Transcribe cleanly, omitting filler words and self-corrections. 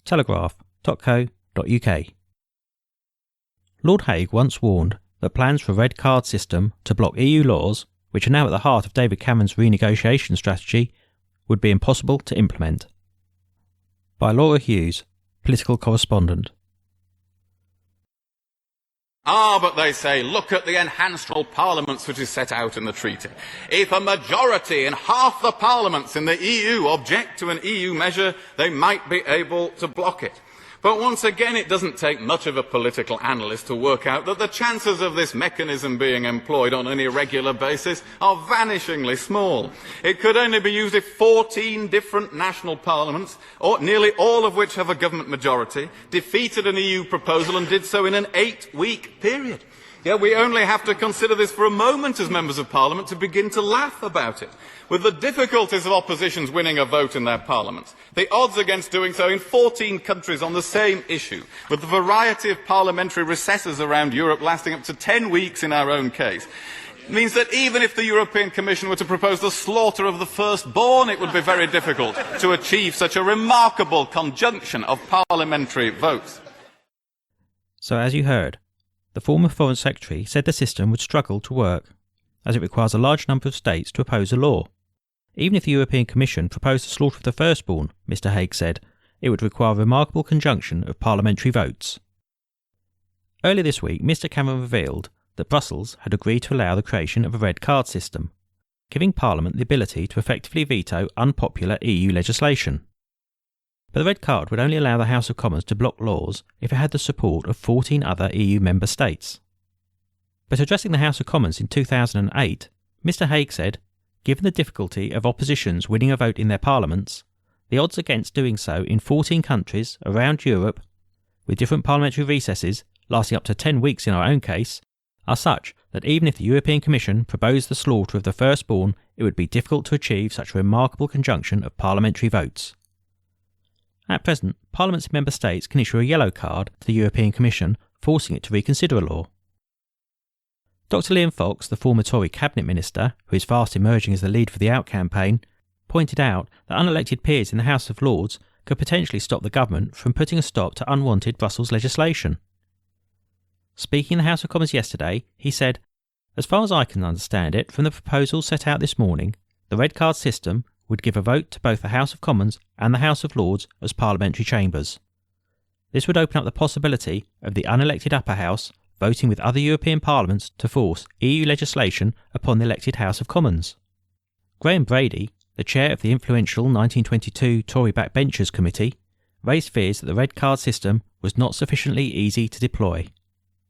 Telegraph.co.uk. Lord Hague once warned that plans for a red card system to block EU laws, which are now at the heart of David Cameron's renegotiation strategy, would be impossible to implement. By Laura Hughes, political correspondent. But they say, look at the enhanced role parliaments which is set out in the treaty. If a majority in half the parliaments in the EU object to an EU measure, they might be able to block it. But once again, it doesn't take much of a political analyst to work out that the chances of this mechanism being employed on an irregular basis are vanishingly small. It could only be used if 14 different national parliaments, or nearly all of which have a government majority, defeated an EU proposal and did so in an 8-week period. Yet we only have to consider this for a moment as members of parliament to begin to laugh about it. With the difficulties of oppositions winning a vote in their parliaments, the odds against doing so in 14 countries on the same issue, with the variety of parliamentary recesses around Europe lasting up to 10 weeks in our own case, means that even if the European Commission were to propose the slaughter of the firstborn, it would be very difficult to achieve such a remarkable conjunction of parliamentary votes. So as you heard, the former Foreign Secretary said the system would struggle to work, as it requires a large number of states to oppose a law. Even if the European Commission proposed the slaughter of the firstborn, Mr Hague said, it would require a remarkable conjunction of parliamentary votes. Earlier this week, Mr Cameron revealed that Brussels had agreed to allow the creation of a red card system, giving Parliament the ability to effectively veto unpopular EU legislation. But the red card would only allow the House of Commons to block laws if it had the support of 14 other EU member states. But addressing the House of Commons in 2008, Mr Hague said, given the difficulty of oppositions winning a vote in their parliaments, the odds against doing so in 14 countries around Europe, with different parliamentary recesses lasting up to 10 weeks in our own case, are such that even if the European Commission proposed the slaughter of the firstborn, it would be difficult to achieve such a remarkable conjunction of parliamentary votes. At present, Parliament's member states can issue a yellow card to the European Commission, forcing it to reconsider a law. Dr Liam Fox, the former Tory Cabinet Minister, who is fast emerging as the lead for the Out campaign, pointed out that unelected peers in the House of Lords could potentially stop the government from putting a stop to unwanted Brussels legislation. Speaking in the House of Commons yesterday, he said, as far as I can understand it from the proposals set out this morning, the red card system would give a vote to both the House of Commons and the House of Lords as parliamentary chambers. This would open up the possibility of the unelected upper house voting with other European parliaments to force EU legislation upon the elected House of Commons. Graham Brady, the chair of the influential 1922 Tory Backbenchers Committee, raised fears that the red card system was not sufficiently easy to deploy.